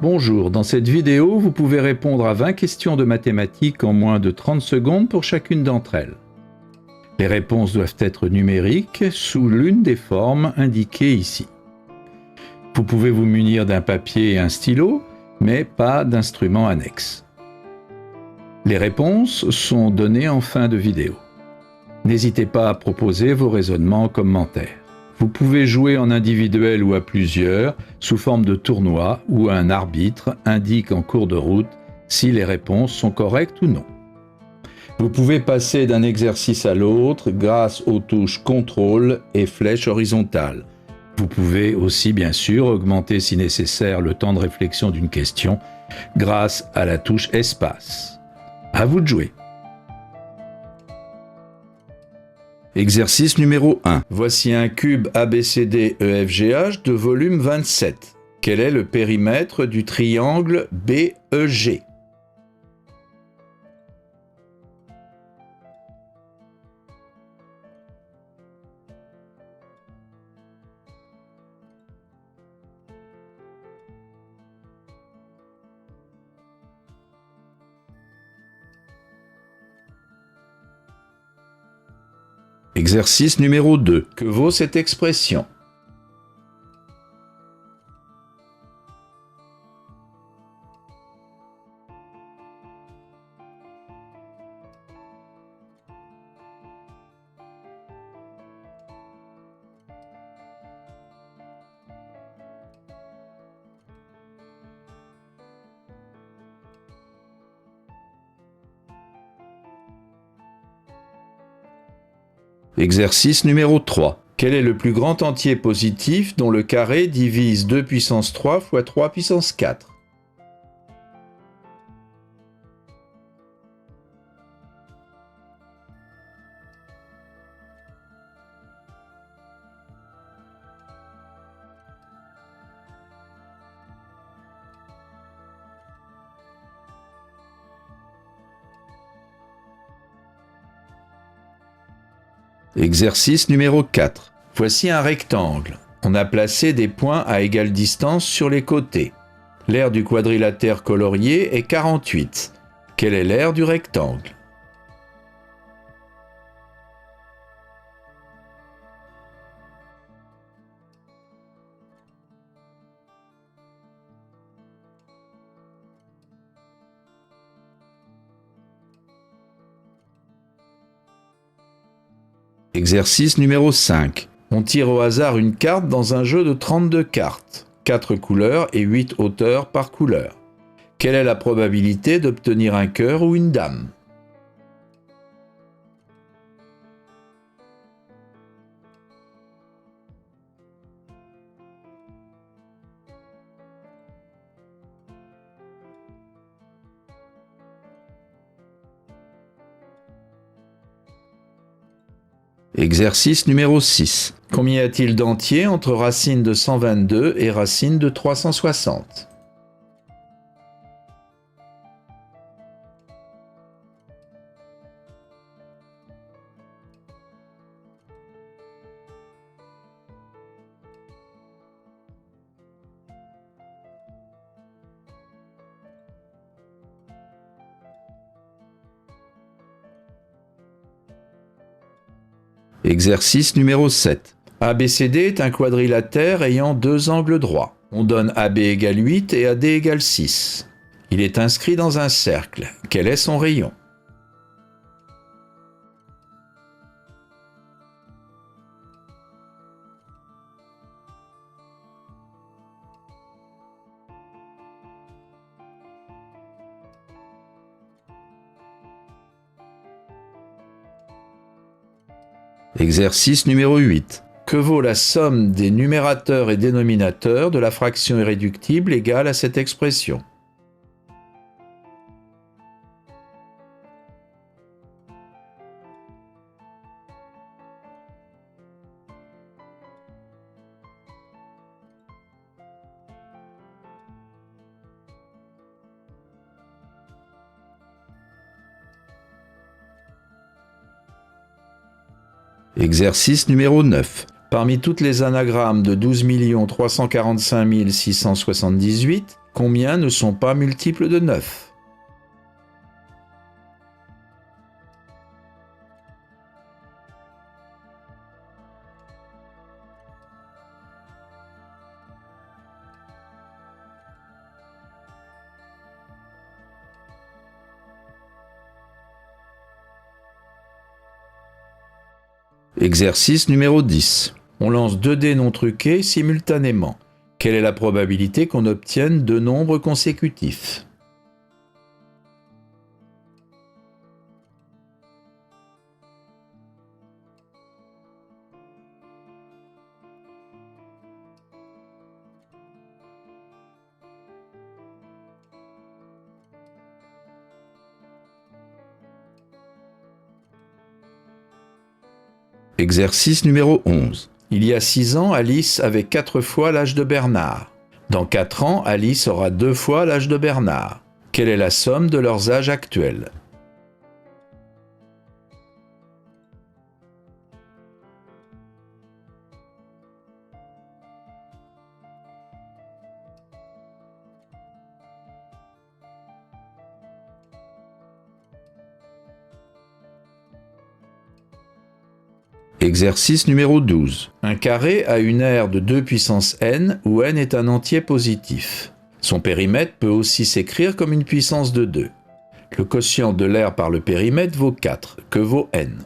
Bonjour, dans cette vidéo, vous pouvez répondre à 20 questions de mathématiques en moins de 30 secondes pour chacune d'entre elles. Les réponses doivent être numériques sous l'une des formes indiquées ici. Vous pouvez vous munir d'un papier et un stylo, mais pas d'instrument annexe. Les réponses sont données en fin de vidéo. N'hésitez pas à proposer vos raisonnements en commentaire. Vous pouvez jouer en individuel ou à plusieurs, sous forme de tournoi où un arbitre indique en cours de route si les réponses sont correctes ou non. Vous pouvez passer d'un exercice à l'autre grâce aux touches contrôle et flèche horizontale. Vous pouvez aussi bien sûr augmenter si nécessaire le temps de réflexion d'une question grâce à la touche espace. À vous de jouer. Exercice numéro 1. Voici un cube ABCDEFGH de volume 27. Quel est le périmètre du triangle BEG? Exercice numéro 2. Que vaut cette expression? Exercice numéro 3. Quel est le plus grand entier positif dont le carré divise 2 puissance 3 fois 3 puissance 4? Exercice numéro 4. Voici un rectangle. On a placé des points à égale distance sur les côtés. L'aire du quadrilatère colorié est 48. Quelle est l'aire du rectangle? Exercice numéro 5. On tire au hasard une carte dans un jeu de 32 cartes, 4 couleurs et 8 hauteurs par couleur. Quelle est la probabilité d'obtenir un cœur ou une dame? Exercice numéro 6. Combien y a-t-il d'entiers entre racine de 122 et racine de 360? Exercice numéro 7. ABCD est un quadrilatère ayant deux angles droits. On donne AB égale 8 et AD égale 6. Il est inscrit dans un cercle. Quel est son rayon? Exercice numéro 8. Que vaut la somme des numérateurs et dénominateurs de la fraction irréductible égale à cette expression? Exercice numéro 9. Parmi toutes les anagrammes de 12 345 678, Combien ne sont pas multiples de 9? Exercice numéro 10. On lance 2 dés non truqués simultanément. Quelle est la probabilité qu'on obtienne 2 nombres consécutifs? Exercice numéro 11. Il y a 6 ans, Alice avait 4 fois l'âge de Bernard. Dans 4 ans, Alice aura 2 fois l'âge de Bernard. Quelle est la somme de leurs âges actuels? Exercice numéro 12. Un carré a une aire de 2 puissance n où n est un entier positif. Son périmètre peut aussi s'écrire comme une puissance de 2. Le quotient de l'aire par le périmètre vaut 4. Que vaut n?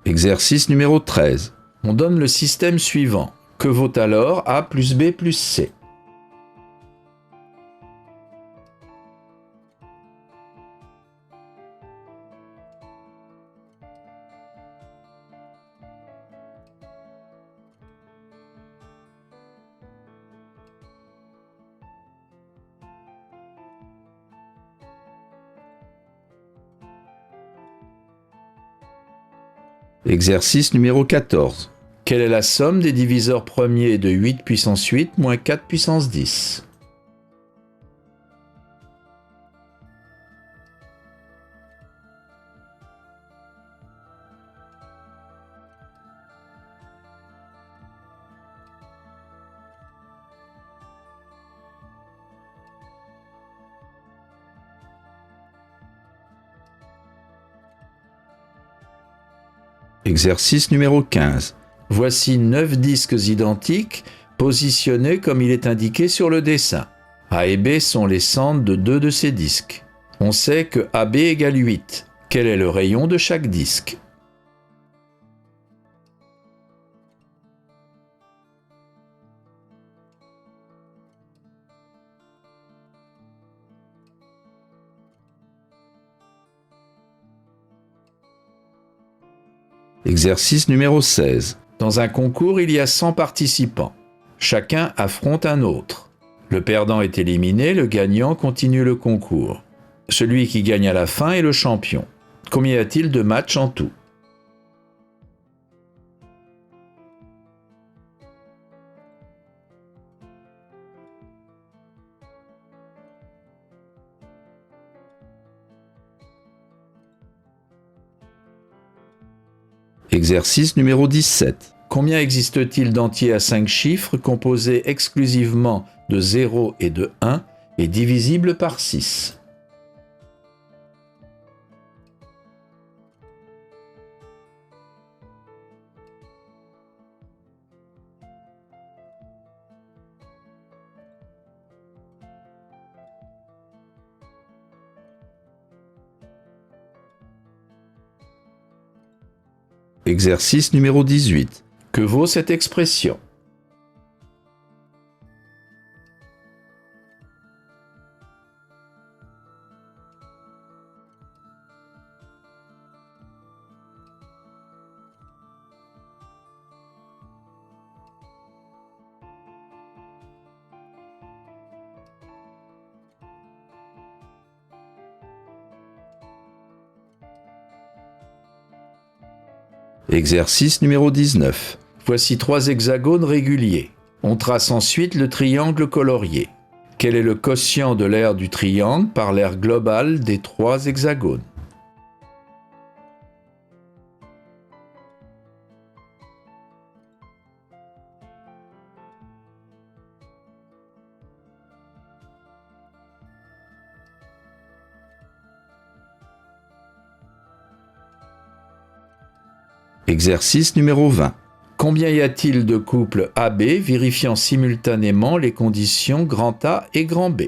Exercice numéro 13. On donne le système suivant. Que vaut alors A plus B plus C? Exercice numéro 14. Quelle est la somme des diviseurs premiers de 8 puissance 8 moins 4 puissance 10? Exercice numéro 15. Voici 9 disques identiques positionnés comme il est indiqué sur le dessin. A et B sont les centres de 2 de ces disques. On sait que AB égale 8. Quel est le rayon de chaque disque? Exercice numéro 16. Dans un concours, il y a 100 participants. Chacun affronte un autre. Le perdant est éliminé, le gagnant continue le concours. Celui qui gagne à la fin est le champion. Combien y a-t-il de matchs en tout? Exercice numéro 17. Combien existe-t-il d'entiers à 5 chiffres composés exclusivement de 0 et de 1 et divisibles par 6? Exercice numéro 18. Que vaut cette expression? Exercice numéro 19. Voici 3 hexagones réguliers. On trace ensuite le triangle colorié. Quel est le quotient de l'aire du triangle par l'aire globale des 3 hexagones? Exercice numéro 20. Combien y a-t-il de couples AB vérifiant simultanément les conditions grand A et grand B?